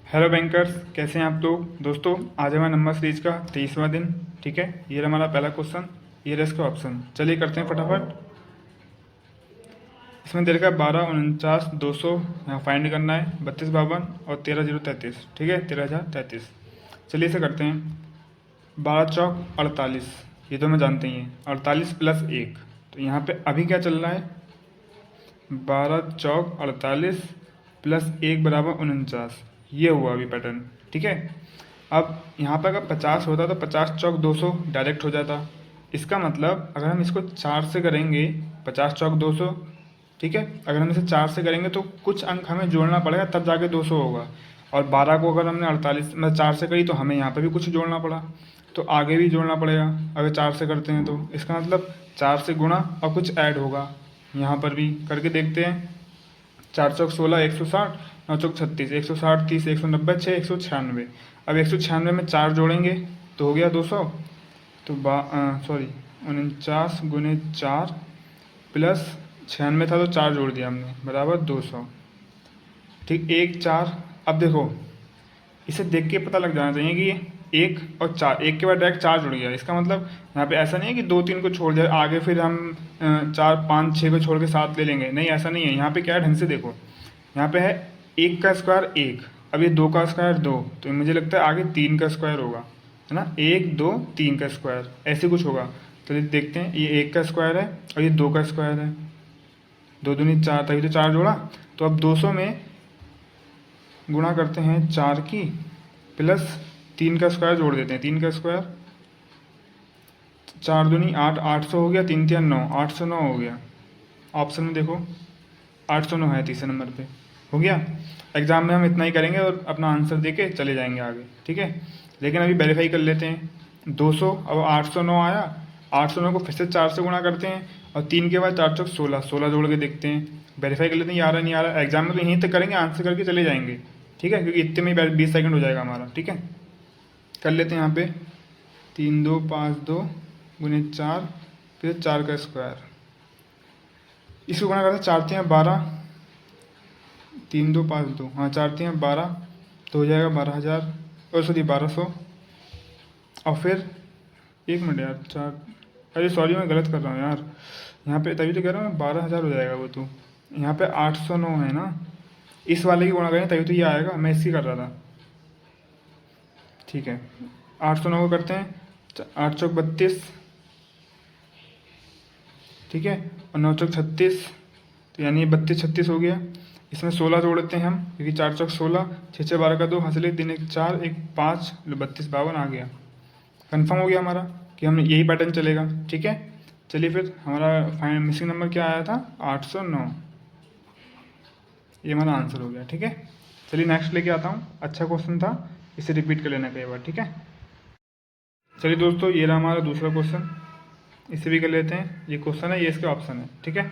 Hello bankers, कैसे हैं आप लोग। दोस्तों, आज हमारा नंबर सीरीज का 23वां दिन। ठीक है, ये रहा हमारा पहला क्वेश्चन, ये रहा इसका ऑप्शन। चलिए करते हैं फटाफट। इसमें दे रखा है 12, 49, 200 यहाँ फाइंड करना है, 32, 52 और 13,033। ठीक है, 13,033। चलिए इसे करते हैं। 12 चौक 48, ये तो मैं जानते ही हैं। 48 प्लस 1, तो यहाँ पे अभी क्या चल रहा है, 12 चौक 48 प्लस 1 बराबर 49। ये हुआ अभी पैटर्न। ठीक है, अब यहाँ पर अगर 50 होता तो 50 चौक 200 डायरेक्ट हो जाता। इसका मतलब अगर हम इसको 4 से करेंगे, 50 चौक 200। ठीक है, अगर हम इसे 4 से करेंगे तो कुछ अंक हमें जोड़ना पड़ेगा, तब जाके 200 होगा। और 12 को अगर हमने 48 में 4 से करी तो हमें यहाँ पर भी कुछ जोड़ना पड़ा, तो आगे भी जोड़ना पड़ेगा। अगर 4 से करते हैं तो इसका मतलब 4 से गुणा और कुछ ऐड होगा। यहाँ पर भी करके देखते हैं। 4 चौक 16, 160, 9 चौक 36, 160, 30, 190, 6, 196। अब 196 में 4 जोड़ेंगे तो हो गया 200। तो 49 × 4 प्लस 96 था तो 4 जोड़ दिया हमने, बराबर 200। ठीक, 1 4। अब देखो, इसे देख के पता लग जाना चाहिए कि ये 1 और 4, एक के बाद डायरेक्ट 4 जुड़ गया। इसका मतलब यहाँ पे ऐसा नहीं है कि 2 3 को छोड़ दिया, आगे फिर हम 4 5 6 को छोड़ के 7 ले लेंगे। नहीं, ऐसा नहीं है। यहाँ पे क्या है, ढंग से देखो। यहाँ पे है 1 का स्क्वायर 1, अब ये 2 का स्क्वायर 2, तो मुझे लगता है आगे 3 का स्क्वायर होगा, है ना। 1 2 3 का स्क्वायर, ऐसे कुछ होगा। तो देखते हैं, ये 1 का स्क्वायर है और ये 2 का स्क्वायर है। 2 दूनी 4, तभी तो 4 जोड़ा। तो अब 200 में गुणा करते हैं 4 की, प्लस 3 का स्क्वायर जोड़ देते हैं। 3 का स्क्वायर 4 दूनी 8, 800 हो गया। 3 3 9, 809 हो गया। ऑप्शन में देखो 809 है तीसरे नंबर पे, हो गया। एग्जाम में हम इतना ही करेंगे और अपना आंसर दे के चले जाएंगे आगे। ठीक है, लेकिन अभी वेरीफाई कर लेते हैं। 200, अब 809 आया। 809 को फिर से 4 से गुणा करते हैं और 3 के बाद 4 चौक 16, 16 जोड़ के देखते हैं, वेरीफाई कर लेते हैं, ये आ रहा नहीं आ रहा। एग्जाम में तो यहीं तक करेंगे, आंसर करके चले जाएंगे। ठीक है, क्योंकि इतने में 20 सेकंड हो जाएगा हमारा। ठीक है, कर लेते हैं यहाँ पे। 3 2 5 2 गुने 4, फिर 4 का स्क्वायर, इसको गुणा करते हैं। 4 3 12, 3 2 5 2, हाँ 4 3 12, तो हो जाएगा 12,000, और सॉरी 1200। और फिर 1 मिनट यार, 4, अरे सॉरी मैं गलत कर रहा हूँ यार। यहाँ पे तभी तो कह रहा हूँ 12,000 हो जाएगा वो तो। यहाँ पे 809 है ना, इस वाले की गुणा करें तभी तो ये आएगा, मैं इसकी कर रहा था। ठीक है, 809 को करते हैं। 8 चौक 32, ठीक है, और 9 चौक 36, तो यानी ये 32 36 हो गया। इसमें 16 जोड़ देते हैं हम, क्योंकि 4 चौक 16, 6 6 12 का 2, हंसले 3 1 4 1 5, 32 52 आ गया। कन्फर्म हो गया हमारा कि हम यही पैटर्न चलेगा। ठीक है, चलिए फिर हमारा फाइनल मिसिंग नंबर क्या आया था, 809। ये हमारा आंसर हो गया। ठीक है, चलिए नेक्स्ट लेके आता हूँ। अच्छा क्वेश्चन था, इसे रिपीट कर लेना कई बार। ठीक है, चलिए दोस्तों, ये रहा हमारा दूसरा क्वेश्चन, इसे भी कर लेते हैं। ये क्वेश्चन है, ये इसके ऑप्शन है। ठीक है,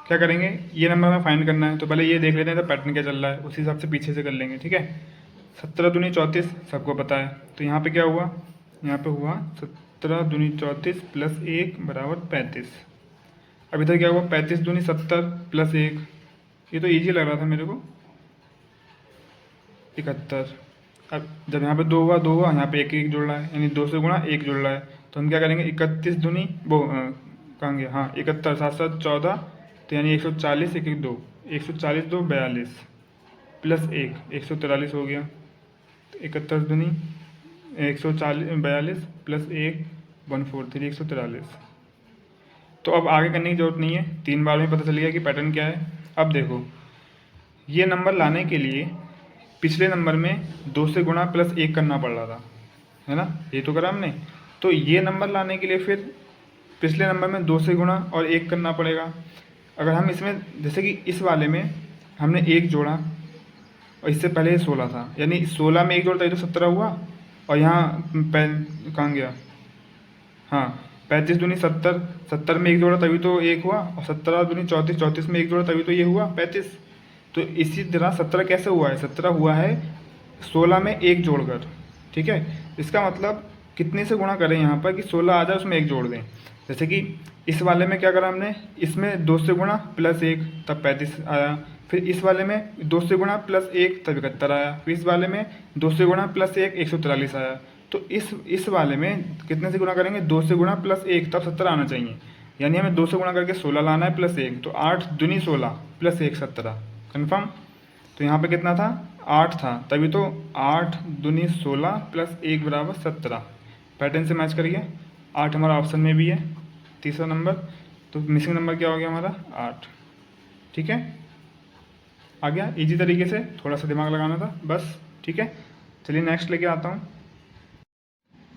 क्या करेंगे, ये नंबर हमें फाइंड करना है, तो पहले ये देख लेते हैं तो पैटर्न क्या चल रहा है, उसी हिसाब से पीछे से कर लेंगे। ठीक है, 17 दूनी 34 सबको पता है, तो यहाँ पे क्या हुआ, यहाँ पे हुआ 17 दूनी 34 प्लस 1 बराबर 35। अब इधर क्या हुआ, 35 दूनी 70 प्लस 1, ये तो ईजी लग रहा था मेरे को, 71। अब जब यहाँ पे 2 हुआ 2 हुआ, यहाँ पे 1 1 जुड़ रहा है, यानी 2 से गुणा 1 जुड़ रहा है, तो हम क्या करेंगे, 31 दूनी वो कहाँ गया, हाँ 71, 7 7 14, तो यानी 140 1 1 2, 140 2 42 प्लस 1 143 हो गया। 71 दूनी 140 42 प्लस 1 143 143। तो अब आगे करने की जरूरत नहीं है, 3 बार में पता चल गया कि पैटर्न क्या है। अब देखो, ये नंबर लाने के लिए पिछले नंबर में 2 से गुणा प्लस 1 करना पड़ रहा था, है ना, ये तो करा हमने। तो ये नंबर लाने के लिए फिर पिछले नंबर में 2 से गुणा और 1 करना पड़ेगा। अगर हम इसमें, जैसे कि इस वाले में हमने 1 जोड़ा और इससे पहले ये 16 था, यानी 16 में 1 जोड़ता है तो 17 हुआ। और यहाँ कहाँ गया, हाँ 35 दूनी 70, 70 में 1 जोड़ा तभी तो 1 हुआ, और 17 दूनी 34, 34 में 1 जोड़ा तभी तो ये हुआ 35। तो इसी तरह 17 कैसे हुआ है, 17 हुआ है 16 में 1 जोड़कर। ठीक है, इसका मतलब कितने से गुणा करें यहाँ पर कि 16 आ जाए उसमें 1 जोड़ दें। जैसे कि इस वाले में क्या करा हमने, इसमें 2 से गुणा प्लस 1 तब 35 आया, फिर इस वाले में 2 से गुणा प्लस 1 तब 71 आया। फिर इस वाले में 2 से गुणा प्लस 1 143 आया। तो इस वाले में कितने से गुणा करेंगे, 2 से गुणा प्लस 1 तब 70 आना चाहिए। यानी हमें 2 से गुणा करके 16 लाना है प्लस 1, तो 8 दूनी 16 प्लस 1 17। कन्फर्म। तो यहाँ पे कितना था, 8 था, तभी तो 8 दूनी 16 प्लस 1 बराबर 17। पैटर्न से मैच करिए। 8 हमारा ऑप्शन में भी है, तीसरा नंबर। तो मिसिंग नंबर क्या हो गया हमारा, 8। ठीक है, आ गया इजी तरीके से, थोड़ा सा दिमाग लगाना था बस। ठीक है, चलिए नेक्स्ट लेके आता हूँ।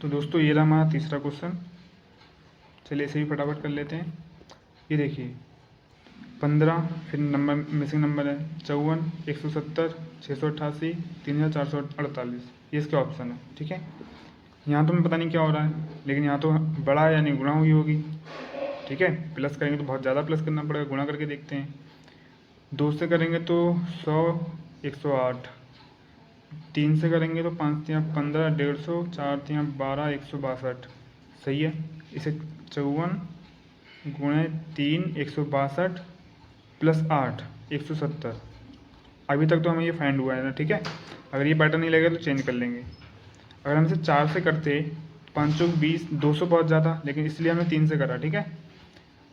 तो दोस्तों ये रहा हमारा तीसरा क्वेश्चन। चलिए इसे भी फटाफट कर लेते हैं। ये देखिए 15, फिर नंबर मिसिंग नंबर है 54, 170, 688, 3448, ये इसके ऑप्शन है। ठीक है, यहाँ तो मैं पता नहीं क्या हो रहा है, लेकिन यहाँ तो बड़ा है यानी गुणा हुई होगी। ठीक है, प्लस करेंगे तो बहुत ज़्यादा प्लस करना पड़ेगा, गुणा करके देखते हैं। 2 से करेंगे तो 100, 108, 3 से करेंगे तो 5 3 15, 150, 4 3 12, 162। सही है, इसे 54 गुणे 3 162 प्लस 8 170। अभी तक तो हमें ये फाइंड हुआ है ना। ठीक है, अगर ये पैटर्न नहीं लगेगा तो चेंज कर लेंगे। अगर हम इसे 4 से करते 5 चौक 20, 200 बहुत ज़्यादा, लेकिन इसलिए हमने 3 से करा। ठीक है,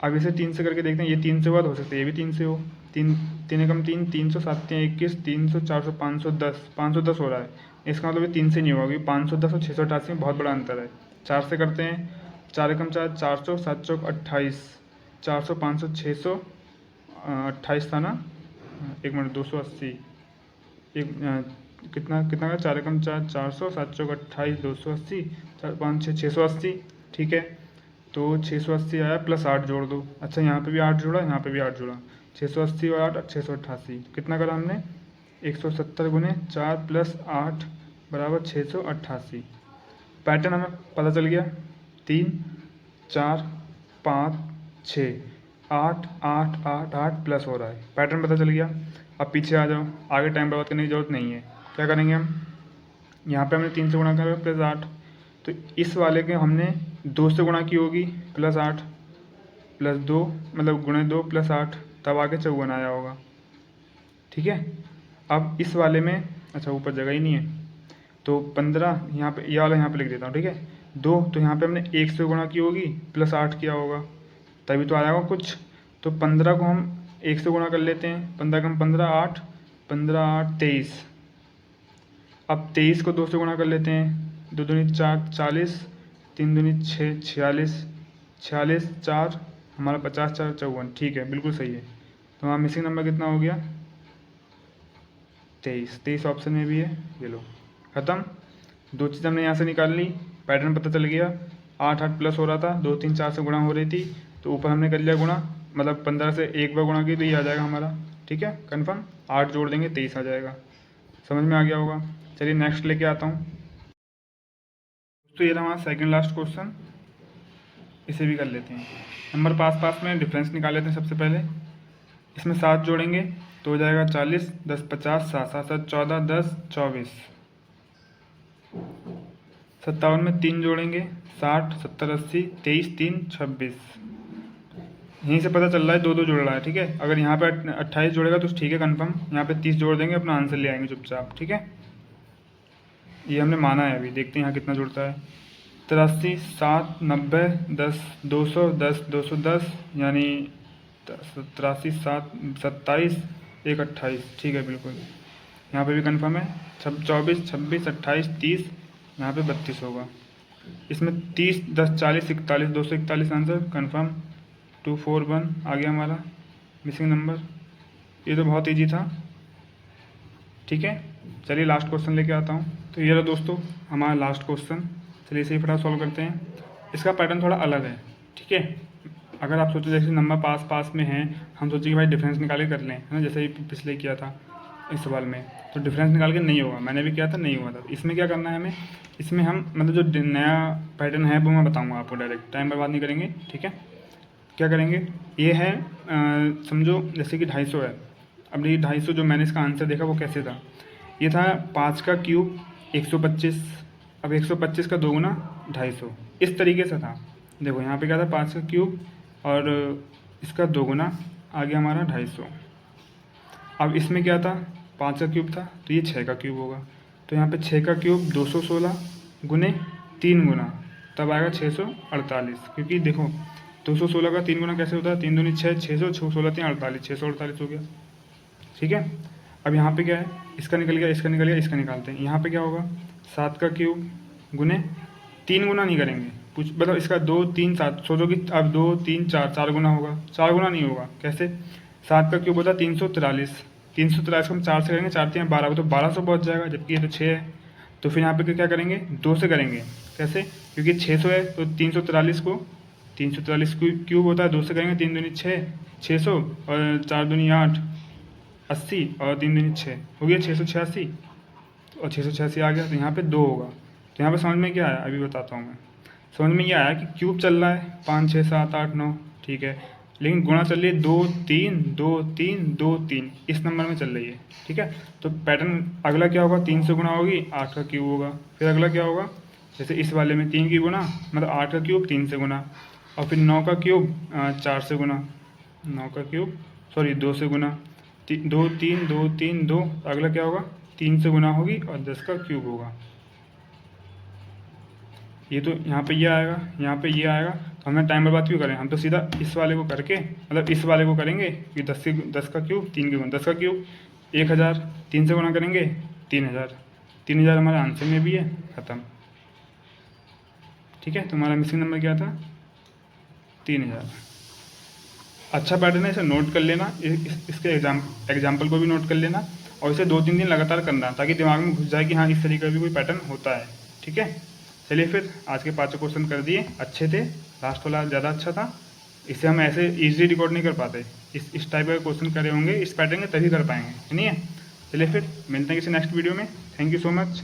अब इसे 3 से करके देखते हैं, ये 3 से हुआ तो हो सकता है ये भी 3 से हो। 3 3 एकम 3, 300, 7 3 21, 300, 400, 510, 510 हो रहा है। इसका मतलब ये 3 से नहीं होगा, क्योंकि 510 और 688 में बहुत बड़ा अंतर है। 4 से करते हैं, 4 एकम 4, 400, 7 चौक 28, 400, 500, 600, 28 था ना, 1 मिनट, 280, एक कितना कितना का, 4 एकम 4, 400, 7 चौक 28, 280, 4 5 6, 680। ठीक है, तो 680 आया, प्लस 8 जोड़ दो। अच्छा, यहाँ पे भी 8 जोड़ा, यहाँ पे भी 8 जोड़ा, 680 और 8 688। कितना करा हमने, 170 गुने 4 प्लस 8 बराबर 688। पैटर्न हमें पता चल गया, 3 4 5 6, 8 8 8 8 प्लस हो रहा है, पैटर्न पता चल गया। अब पीछे आ जाओ, आगे टाइम बर्बाद करने की जरूरत नहीं है। क्या करेंगे हम, यहाँ पे हमने 3 से गुणा करा प्लस 8, तो इस वाले के हमने 2 से गुणा की होगी प्लस 8 प्लस 2, मतलब गुणे 2 प्लस 8, तब आगे 54 आया होगा। ठीक है, अब इस वाले में, अच्छा ऊपर जगह ही नहीं है, तो 15 यहाँ पे, ये वाला यहाँ पे लिख देता हूँ। ठीक है, 2, तो यहाँ पे हमने 1 से गुणा की होगी प्लस 8 किया होगा, तभी तो आया होगा कुछ। तो 15 को हम 1 से गुणा कर लेते हैं, 15 कम 15 8, 15 8 23। अब 23 को 2 से गुणा कर लेते हैं, 2 दूनी 4 40, 3 दूनी 6 46, 46 4 हमारा 50 4 54। ठीक है, बिल्कुल सही है। तो हमारा मिसिंग नंबर कितना हो गया, 23। 23 ऑप्शन में भी है, ये लो ख़त्म। 2 चीज़ हमने यहाँ से निकाल ली, पैटर्न पता चल गया। 8 8 प्लस हो रहा था, 2 3 4 से गुणा हो रही थी, तो ऊपर हमने कर लिया गुणा, मतलब 15 से एक बार गुणा की तो ये आ जाएगा हमारा। ठीक है, कन्फर्म। 8 जोड़ देंगे 23 आ जाएगा। समझ में आ गया होगा। चलिए नेक्स्ट लेके आता हूँ। तो ये रहा हमारा सेकंड लास्ट क्वेश्चन, इसे भी कर लेते हैं। नंबर पास पास में डिफरेंस निकाल लेते हैं सबसे पहले। इसमें 7 जोड़ेंगे तो हो जाएगा 40, 10 50, 7 7 7 14, 10 24। 57 में 3 जोड़ेंगे 60, 70 80, 23 3 26। यहीं से पता चल रहा है 2 2 जुड़ रहा है। ठीक है, अगर यहाँ पे 28 जोड़ेगा तो ठीक है कन्फर्म, यहाँ पे 30 जोड़ देंगे, अपना आंसर ले आएंगे चुपचाप। ठीक है, ये हमने माना है, अभी देखते हैं यहाँ कितना जुड़ता है। 83 7 90 10 200 10 210, यानी 83 7 27 1 28। ठीक है, बिल्कुल यहाँ पे भी कन्फर्म है। 24 26 28 30, यहाँ पे 32 होगा। इसमें 30 10 40 41, 241 आंसर कन्फर्म। 241 आ गया हमारा मिसिंग नंबर। ये तो बहुत ईजी था। ठीक है, चलिए लास्ट क्वेश्चन लेके आता हूँ। तो ये रहा दोस्तों हमारा लास्ट क्वेश्चन। चलिए इसे ही फटाफट सॉल्व करते हैं। इसका पैटर्न थोड़ा अलग है। ठीक है, अगर आप सोचो जैसे नंबर पास पास में हैं, हम सोचे कि भाई डिफरेंस निकाल के कर लें, है ना, जैसे ही पिछले किया था इस सवाल में, तो डिफरेंस निकाल के नहीं होगा। मैंने भी किया था, नहीं हुआ था। इसमें क्या करना है हमें, इसमें हम मतलब जो नया पैटर्न है वो मैं बताऊँगा आपको डायरेक्ट, टाइम बर्बाद नहीं करेंगे। ठीक है, क्या करेंगे, ये है समझो जैसे कि 250 है। अब ये 250 जो मैंने इसका आंसर देखा वो कैसे था, ये था 5 का क्यूब 125। अब 125 का 2 गुना 250, इस तरीके से था। देखो यहाँ पे क्या था, 5 का क्यूब और इसका 2 गुना आ गया हमारा 250। अब इसमें क्या था, 5 का क्यूब था, तो ये 6 का क्यूब होगा। तो यहाँ पे 6 का क्यूब 216 गुने 3 गुना, तब आएगा 648। क्योंकि देखो 216 का 3 गुना कैसे होता है, 3 दूनी 6, 600, 16 3 48, 648 हो गया। ठीक है, अब यहाँ पे क्या है, इसका निकल गया, इसका निकल गया, इसका निकालते हैं। यहाँ पे क्या होगा, 7 का क्यूब गुने 3 गुना नहीं करेंगे, कुछ मतलब इसका 2 3 7 सोचो कि अब 2 3 4 4 गुना होगा, 4 गुना नहीं होगा। कैसे, 7 का क्यूब होता है 343, 343 को हम 4 से करेंगे, 4 3 12, तो 1200 पहुँच जाएगा, जबकि ये तो 6 है। तो फिर यहाँ पे क्या करेंगे, 2 से करेंगे। कैसे, क्योंकि 600 है तो 343 को 343 क्यूब होता है, 2 से करेंगे, 3 दूनी 6, 600 और 4 दूनी 8, 80 और 3 दूनी 6 हो गया 686, और 686 आ गया। तो यहाँ पे 2 होगा। तो यहाँ पे समझ में क्या आया, अभी बताता हूँ मैं। समझ में ये आया कि क्यूब चल रहा है 5 6 7 8 9, ठीक है, लेकिन गुणा चल रही है 2 3 2 3 2 3, इस नंबर में चल रही है। ठीक है, तो पैटर्न अगला क्या होगा, 3 से गुणा होगी 8 का क्यूब होगा। फिर अगला क्या होगा, जैसे इस वाले में 3 की गुणा मतलब 8 का क्यूब 3 से गुणा, और फिर 9 का क्यूब 4 से गुणा, 9 का क्यूब सॉरी 2 से गुणा, 2 3 2 3 2, अगला क्या होगा, 3 से गुणा होगी और 10 का क्यूब होगा। ये तो यहाँ पे ये आएगा, यहाँ पे ये आएगा, तो हमें टाइम बर्बाद क्यों करें, हम तो सीधा इस वाले को करके मतलब इस वाले को करेंगे कि 10 का क्यूब 3 के गुना, 10 का क्यूब 1000, 3 से गुणा करेंगे 3000, 3000 हमारे आंसर में भी है, ख़त्म। ठीक है, तो हमारा मिसिंग नंबर क्या था, 3000। अच्छा पैटर्न है, इसे नोट कर लेना, इसके एग्जाम्पल को भी नोट कर लेना, और इसे 2-3 दिन लगातार करना, ताकि दिमाग में घुस जाए कि हाँ इस तरीके का भी कोई पैटर्न होता है। ठीक है, चलिए फिर आज के 5 क्वेश्चन कर दिए, अच्छे थे, लास्ट वाला ज़्यादा अच्छा था। इसे हम ऐसे इजीली रिकॉर्ड नहीं कर पाते, इस टाइप का क्वेश्चन करे होंगे इस पैटर्न के तभी कर पाएंगे, नहीं है। चलिए फिर मिलते हैं किसी नेक्स्ट वीडियो में, थैंक यू सो मच।